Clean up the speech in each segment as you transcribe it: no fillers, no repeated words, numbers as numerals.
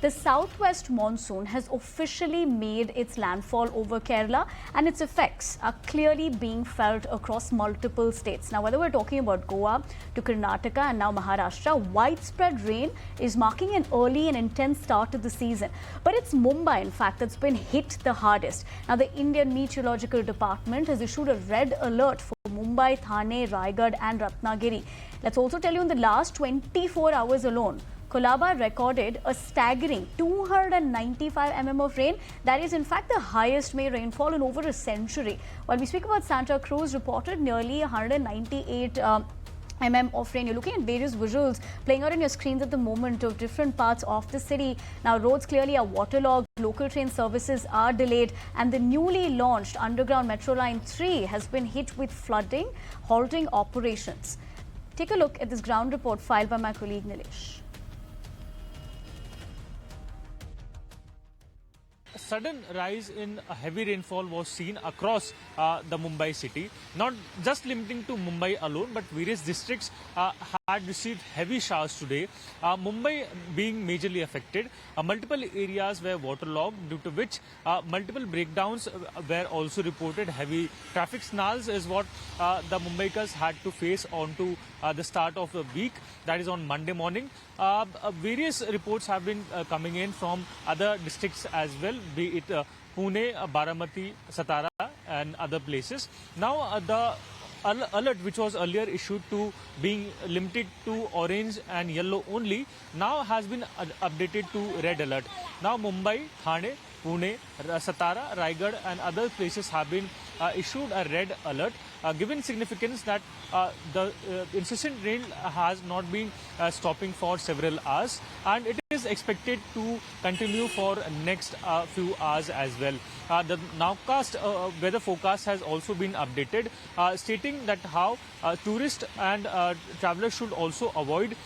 The southwest monsoon has officially made its landfall over Kerala, and its effects are clearly being felt across multiple states. Now, whether we're talking about Goa to Karnataka and now Maharashtra, widespread rain is marking an early and intense start to the season. But it's Mumbai, in fact, that's been hit the hardest. Now, the Indian Meteorological Department has issued a red alert for Mumbai, Thane, Raigad and Ratnagiri. Let's also tell you, in the last 24 hours alone, Colaba recorded a staggering 295 mm of rain. That is, in fact, the highest May rainfall in over a century. While we speak about Santa Cruz, reported nearly 198 mm of rain. You're looking at various visuals playing out on your screens at the moment of different parts of the city. Now, roads clearly are waterlogged, local train services are delayed, and the newly launched underground Metro Line 3 has been hit with flooding, halting operations. Take a look at this ground report filed by my colleague Nilesh. A sudden rise in heavy rainfall was seen across the Mumbai city, not just limiting to Mumbai alone, but various districts had received heavy showers today. Mumbai being majorly affected, multiple areas were waterlogged, due to which multiple breakdowns were also reported. Heavy traffic snarls is what the Mumbaikars had to face onto the start of the week, that is on Monday morning. Various reports have been coming in from other districts as well, be it Pune, Baramati, Satara and other places. Now the alert which was earlier issued to being limited to orange and yellow only, now has been updated to red alert. Now Mumbai, Thane, Pune, Satara, Raigad and other places have been issued a red alert, given significance that the incessant rain has not been stopping for several hours, and it is expected to continue for next few hours as well. The nowcast weather forecast has also been updated, stating that how tourists and travelers should also avoid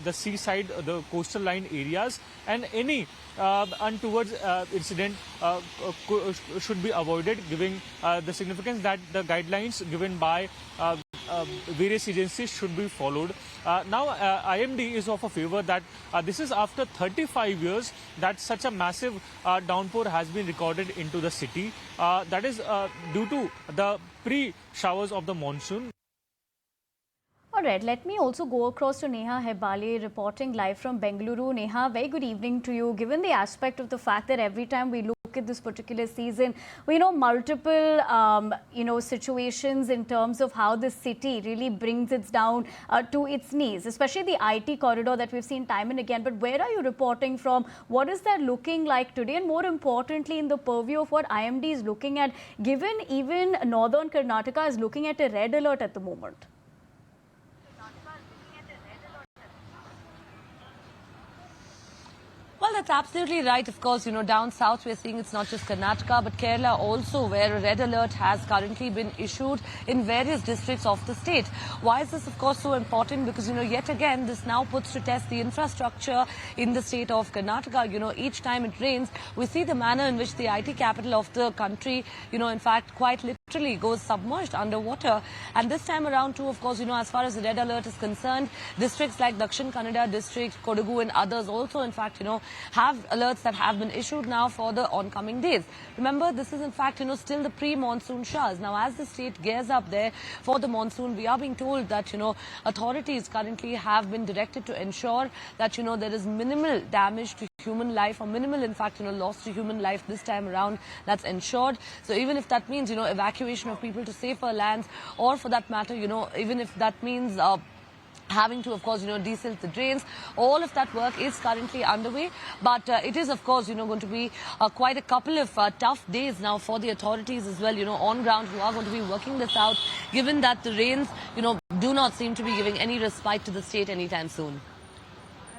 the seaside, the coastal line areas, and any untoward incident should be avoided, giving the significance that the guidelines given by various agencies should be followed. Now, IMD is of a favor that this is after 35 years that such a massive downpour has been recorded into the city. That is due to the pre-showers of the monsoon. All right, let me also go across to Neha Hebale reporting live from Bengaluru. Neha, very good evening to you. Given the aspect of the fact that every time we look at this particular season, we know multiple, situations in terms of how the city really brings it down to its knees, especially the IT corridor that we've seen time and again. But where are you reporting from? What is that looking like today? And more importantly, in the purview of what IMD is looking at, given even northern Karnataka is looking at a red alert at the moment. Well, that's absolutely right. Of course, down south we're seeing it's not just Karnataka, but Kerala also, where a red alert has currently been issued in various districts of the state. Why is this, of course, so important? Because, yet again, this now puts to test the infrastructure in the state of Karnataka. Each time it rains, we see the manner in which the IT capital of the country, in fact, quite literally goes submerged underwater. And this time around, too, of course, as far as the red alert is concerned, districts like Dakshin Kannada district, Kodagu and others also, in fact, have alerts that have been issued now for the oncoming days. Remember, this is in fact, still the pre-monsoon showers. Now, as the state gears up there for the monsoon, we are being told that, authorities currently have been directed to ensure that, there is minimal damage to human life, or minimal, in fact, loss to human life this time around. That's ensured. So even if that means, evacuation of people to safer lands, or for that matter, even if that means having to, of course, desilt the drains. All of that work is currently underway. But it is, of course, going to be quite a couple of tough days now for the authorities as well, on ground, who are going to be working this out, given that the rains, do not seem to be giving any respite to the state anytime soon.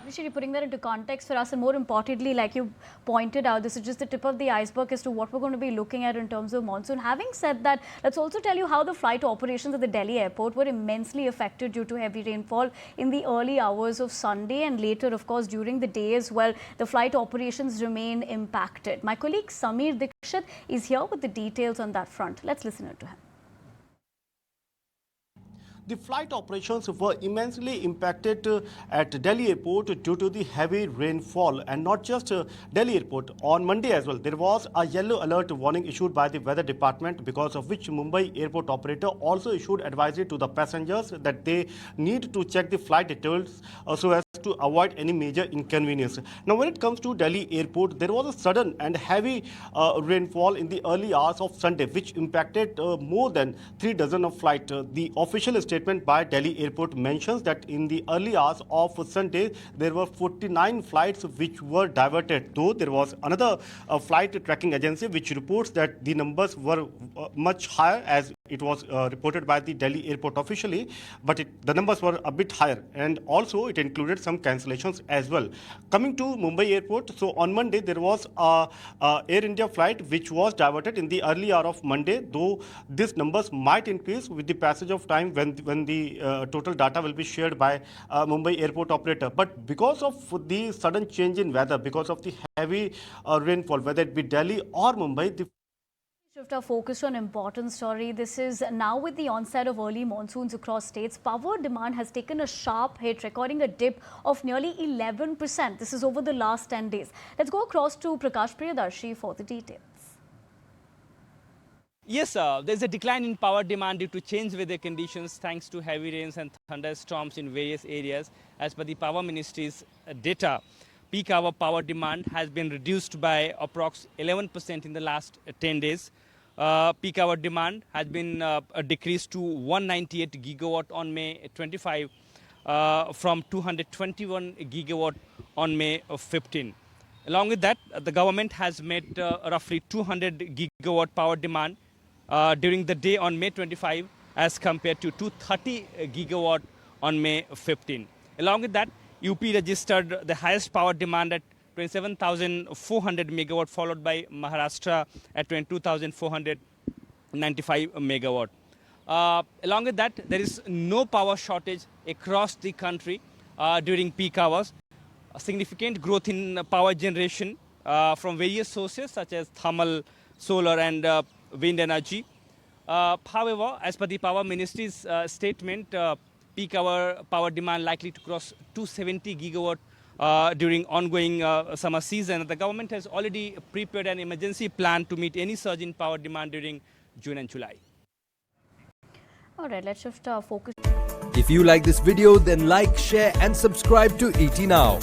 Appreciate you putting that into context for us, and more importantly, like you pointed out, this is just the tip of the iceberg as to what we're going to be looking at in terms of monsoon. Having said that, let's also tell you how the flight operations at the Delhi airport were immensely affected due to heavy rainfall in the early hours of Sunday, and later, of course, during the day as well. The flight operations remain impacted. My colleague Samir Dikshit is here with the details on that front. Let's listen to him. the flight operations were immensely impacted at Delhi airport due to the heavy rainfall, and not just Delhi airport. On Monday as well, there was a yellow alert warning issued by the weather department, because of which Mumbai airport operator also issued advisory to the passengers that they need to check the flight details so as to avoid any major inconvenience. Now, when it comes to Delhi airport, there was a sudden and heavy rainfall in the early hours of Sunday, which impacted more than 3 dozen of flights. The official statement by Delhi airport mentions that in the early hours of Sunday, there were 49 flights which were diverted, though there was another flight tracking agency which reports that the numbers were much higher, as it was reported by the Delhi airport officially, but the numbers were a bit higher, and also it included some cancellations as well. Coming to Mumbai airport, so on Monday there was a Air India flight which was diverted in the early hour of Monday, though these numbers might increase with the passage of time when the total data will be shared by Mumbai airport operator. But because of the sudden change in weather, because of the heavy rainfall, whether it be Delhi or Mumbai, the Shift our focus to an important story. This is now with the onset of early monsoons across states, power demand has taken a sharp hit, recording a dip of nearly 11%. This is over the last 10 days. Let's go across to Prakash Priyadarshi for the details. Yes, there's a decline in power demand due to changed weather conditions thanks to heavy rains and thunderstorms in various areas. As per the Power Ministry's data, peak hour power demand has been reduced by approx 11% in the last 10 days. Peak hour demand has been decreased to 198 gigawatt on May 25 from 221 gigawatt on May 15. Along with that, the government has met roughly 200 gigawatt power demand during the day on May 25 as compared to 230 gigawatt on May 15. Along with that, UP registered the highest power demand at 27,400 megawatt, followed by Maharashtra at 22,495 megawatt. Along with that, there is no power shortage across the country during peak hours. A significant growth in power generation from various sources such as thermal, solar and wind energy. However, as per the Power Ministry's statement, peak hour power demand likely to cross 270 gigawatt during ongoing summer season. The government has already prepared an emergency plan to meet any surge in power demand during June and July. All right, let's shift our focus. If you like this video, then like, share and subscribe to ET Now.